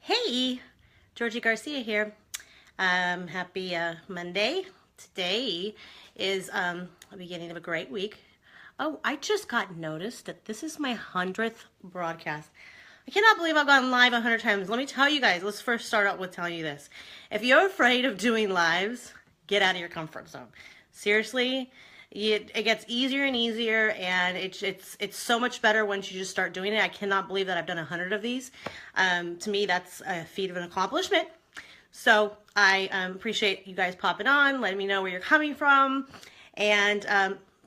Hey, Georgie Garcia here. Happy Monday. Today is the beginning of a great week. Oh, I just got noticed that this is my 100th broadcast. I cannot believe I've gone live 100 times. Let me tell you guys, let's first start out with telling you this. If you're afraid of doing lives, get out of your comfort zone. Seriously, it gets easier and easier, and it's so much better once you just start doing it. I cannot believe that I've done 100 of these. To me, that's a feat of an accomplishment. So I appreciate you guys popping on, letting me know where you're coming from, and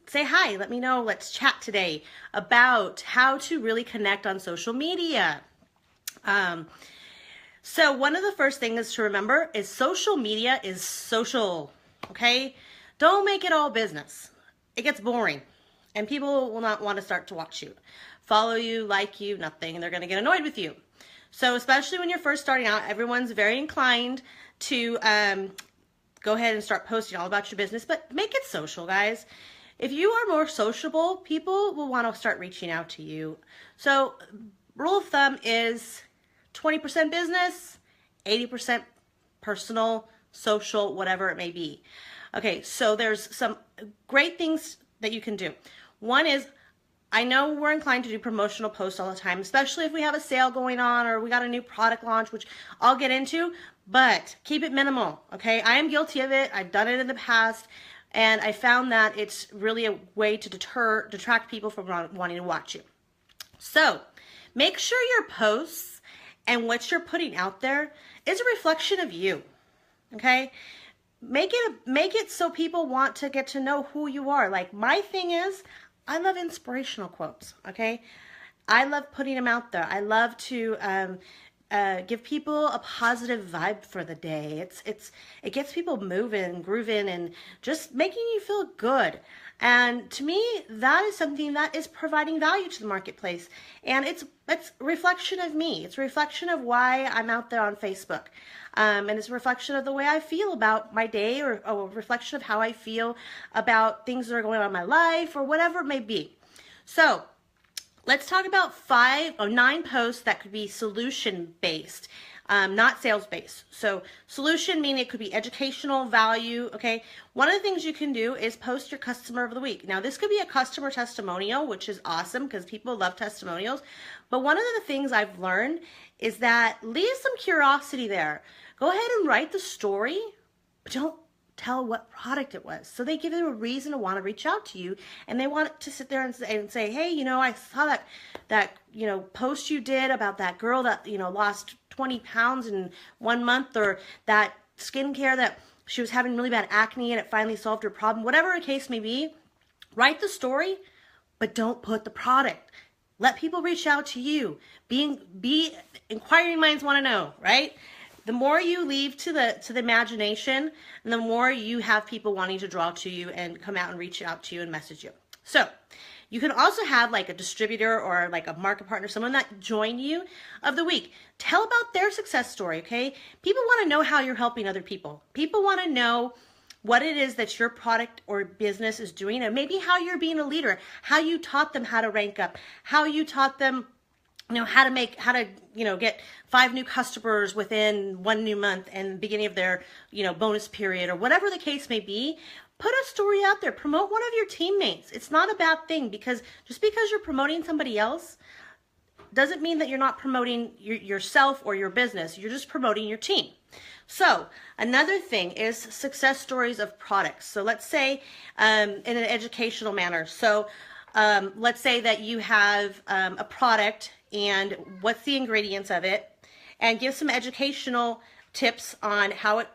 say hi. Let me know. Let's chat today about how to really connect on social media. So one of the first things to remember is social media is social, okay? Don't make it all business. It gets boring, and people will not want to start to watch you, follow you, like you, nothing, and they're going to get annoyed with you. So especially when you're first starting out, everyone's very inclined to go ahead and start posting all about your business, but make it social, guys. If you are more sociable, people will want to start reaching out to you. So rule of thumb is 20% business, 80% personal, social, whatever it may be. Okay, so there's some great things that you can do. One is, I know we're inclined to do promotional posts all the time, especially if we have a sale going on or we got a new product launch, which I'll get into, but keep it minimal, okay? I am guilty of it. I've done it in the past, and I found that it's really a way to detract people from wanting to watch you. So make sure your posts and what you're putting out there is a reflection of you, okay? Make it so people want to get to know who you are. Like, my thing is, I love inspirational quotes, okay? I love putting them out there. I love to give people a positive vibe for the day. It gets people moving, grooving, and just making you feel good. And to me, that is something that is providing value to the marketplace. And it's a reflection of me. It's a reflection of why I'm out there on Facebook. And it's a reflection of the way I feel about my day, or a reflection of how I feel about things that are going on in my life, or whatever it may be. So let's talk about 5 or 9 posts that could be solution-based, not sales-based. So solution meaning it could be educational value, okay? One of the things you can do is post your customer of the week. Now, this could be a customer testimonial, which is awesome because people love testimonials. But one of the things I've learned is that leave some curiosity there. Go ahead and write the story, but don't tell what product it was. So they give them a reason to want to reach out to you, and they want to sit there and say, hey, I saw that post you did about that girl that, lost 20 pounds in 1 month, or that skincare that she was having really bad acne and it finally solved her problem. Whatever the case may be, write the story, but don't put the product. Let people reach out to you. Be inquiring minds want to know, right? The more you leave to the imagination, and the more you have people wanting to draw to you and come out and reach out to you and message you. So you can also have like a distributor or like a market partner, someone that joined you of the week. Tell about their success story, okay? People want to know how you're helping other people. People want to know what it is that your product or business is doing, and maybe how you're being a leader, how you taught them how to rank up, how you taught them how to get 5 new customers within 1 new month and the beginning of their, bonus period, or whatever the case may be. Put a story out there. Promote one of your teammates. It's not a bad thing, because just because you're promoting somebody else doesn't mean that you're not promoting yourself or your business. You're just promoting your team. So another thing is success stories of products. So let's say in an educational manner. So let's say that you have a product, and what's the ingredients of it, and give some educational tips on how it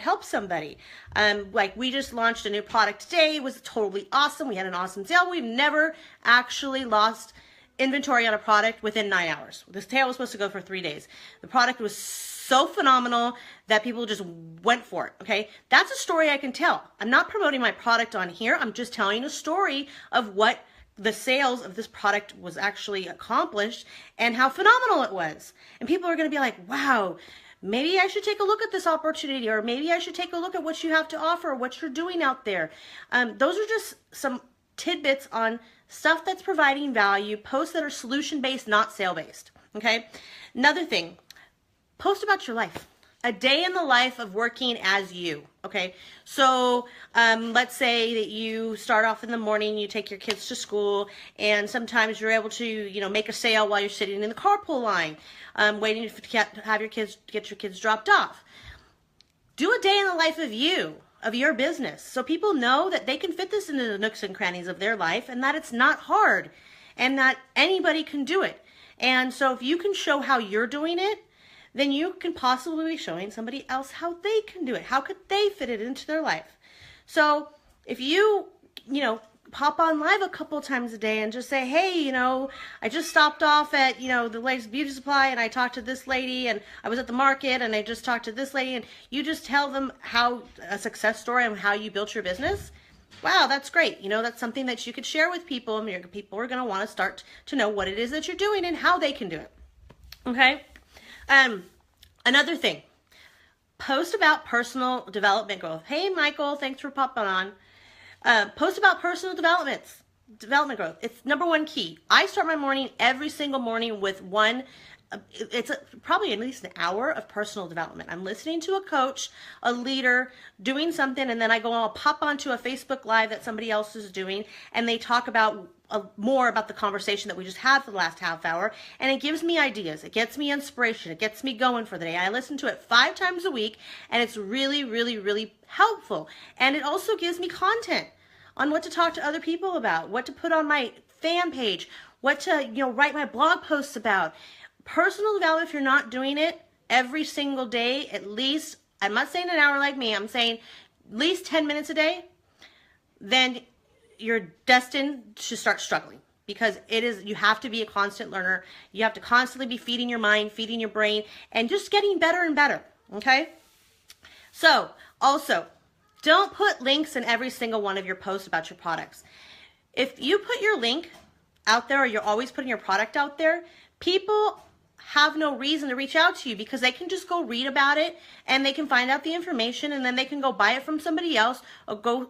helps somebody. Like, we just launched a new product today. It was totally awesome. We had an awesome sale. We've never actually lost inventory on a product within 9 hours. The sale was supposed to go for 3 days. The product was so phenomenal that people just went for it, okay? That's a story I can tell. I'm not promoting my product on here. I'm just telling a story of what the sales of this product was actually accomplished and how phenomenal it was. And people are going to be like, wow, maybe I should take a look at this opportunity, or maybe I should take a look at what you have to offer, what you're doing out there. Those are just some tidbits on stuff that's providing value, posts that are solution-based, not sale-based, okay? Another thing, post about your life. A day in the life of working as you, okay? So let's say that you start off in the morning, you take your kids to school, and sometimes you're able to, make a sale while you're sitting in the carpool line, waiting to have your kids, get your kids dropped off. Do a day in the life of you, of your business, so people know that they can fit this into the nooks and crannies of their life, and that it's not hard, and that anybody can do it. And so if you can show how you're doing it, then you can possibly be showing somebody else how they can do it. How could they fit it into their life? So if you, pop on live a couple times a day and just say, hey, I just stopped off at, the latest beauty supply and I talked to this lady, and I was at the market and I just talked to this lady, and you just tell them how a success story and how you built your business. Wow, that's great. That's something that you could share with people, and your people are going to want to start to know what it is that you're doing and how they can do it. Okay? Another thing, post about personal development growth. Hey, Michael, thanks for popping on. Post about personal development growth. It's number one key. I start my morning every single morning with probably at least an hour of personal development. I'm listening to a coach, a leader, doing something, and then I'll pop onto a Facebook Live that somebody else is doing, and they talk about more about the conversation that we just had for the last half hour, and it gives me ideas. It gets me inspiration. It gets me going for the day. I listen to it 5 times a week, and it's really, really, really helpful. And it also gives me content on what to talk to other people about, what to put on my fan page, what to write my blog posts about. Personal development, if you're not doing it every single day, at least, I'm not saying an hour like me, I'm saying at least 10 minutes a day, then you're destined to start struggling, because you have to be a constant learner. You have to constantly be feeding your mind, feeding your brain, and just getting better and better, okay? So, also, don't put links in every single one of your posts about your products. If you put your link out there, or you're always putting your product out there, people have no reason to reach out to you, because they can just go read about it and they can find out the information, and then they can go buy it from somebody else, or go,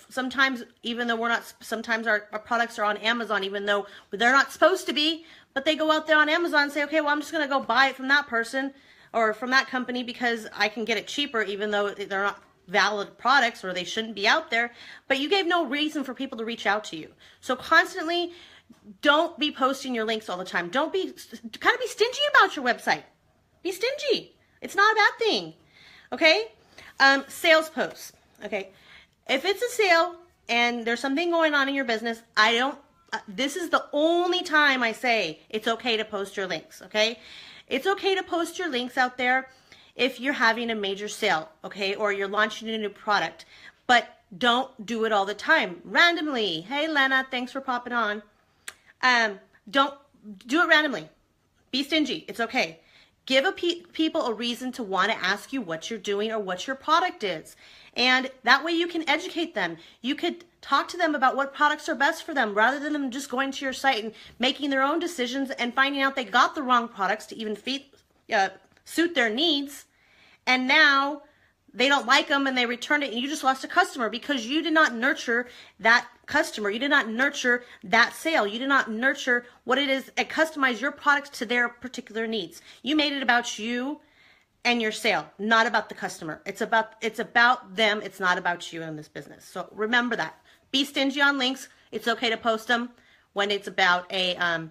sometimes, even though sometimes our products are on Amazon, even though they're not supposed to be, but they go out there on Amazon and say, okay, well, I'm just going to go buy it from that person or from that company because I can get it cheaper, even though they're not valid products, or they shouldn't be out there. But you gave no reason for people to reach out to you. So constantly, don't be posting your links all the time. Kind of be stingy about your website. Be stingy. It's not a bad thing. Okay? Sales posts. Okay? If it's a sale and there's something going on in your business, this is the only time I say it's okay to post your links. Okay? It's okay to post your links out there if you're having a major sale. Okay? Or you're launching a new product. But don't do it all the time. Randomly. Hey, Lena, thanks for popping on. Don't do it randomly. Be stingy. It's okay. Give people a reason to want to ask you what you're doing or what your product is. And that way you can educate them. You could talk to them about what products are best for them, rather than them just going to your site and making their own decisions and finding out they got the wrong products to even suit their needs. And now they don't like them and they return it, and you just lost a customer because you did not nurture that customer. You did not nurture that sale. You did not nurture what it is and customize your products to their particular needs. You made it about you and your sale, not about the customer. It's about them. It's not about you in this business. So remember that. Be stingy on links. It's okay to post them when it's about a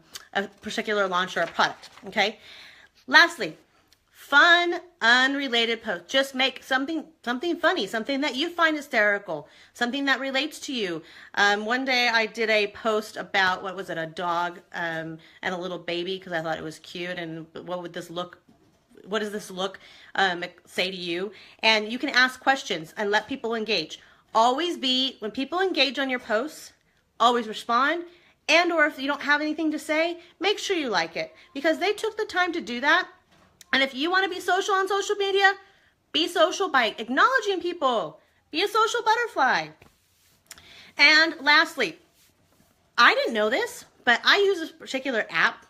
particular launch or a product. Okay. Lastly, fun, unrelated post. Just make something funny, something that you find hysterical, something that relates to you. One day I did a post about, a dog and a little baby, because I thought it was cute, and what does this look say to you? And you can ask questions and let people engage. When people engage on your posts, always respond. And or if you don't have anything to say, make sure you like it, because they took the time to do that. And if you want to be social on social media, be social by acknowledging people. Be a social butterfly. And lastly, I didn't know this, but I use a particular app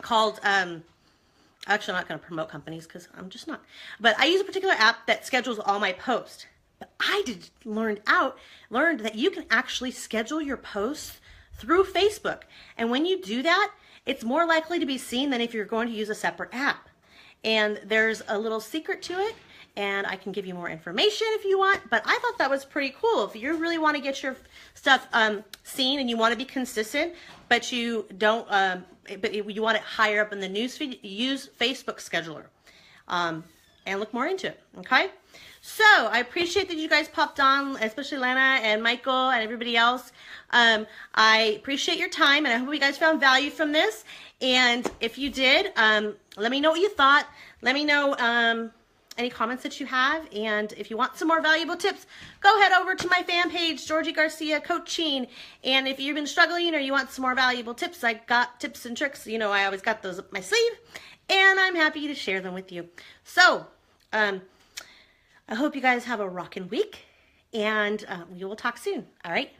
called, actually I'm not going to promote companies because I'm just not. But I use a particular app that schedules all my posts. But I learned that you can actually schedule your posts through Facebook. And when you do that, it's more likely to be seen than if you're going to use a separate app. and there's a little secret to it, and I can give you more information if you want, but I thought that was pretty cool. If you really want to get your stuff seen and you want to be consistent, but you don't, but you want it higher up in the newsfeed, use Facebook Scheduler and look more into it, okay? So I appreciate that you guys popped on, especially Lana and Michael and everybody else. I appreciate your time, and I hope you guys found value from this. And if you did, let me know what you thought. Let me know any comments that you have. And if you want some more valuable tips, go head over to my fan page, Georgie Garcia Coaching. And if you've been struggling or you want some more valuable tips, I got tips and tricks. You know, I always got those up my sleeve, and I'm happy to share them with you. So, I hope you guys have a rockin' week, and we will talk soon. All right?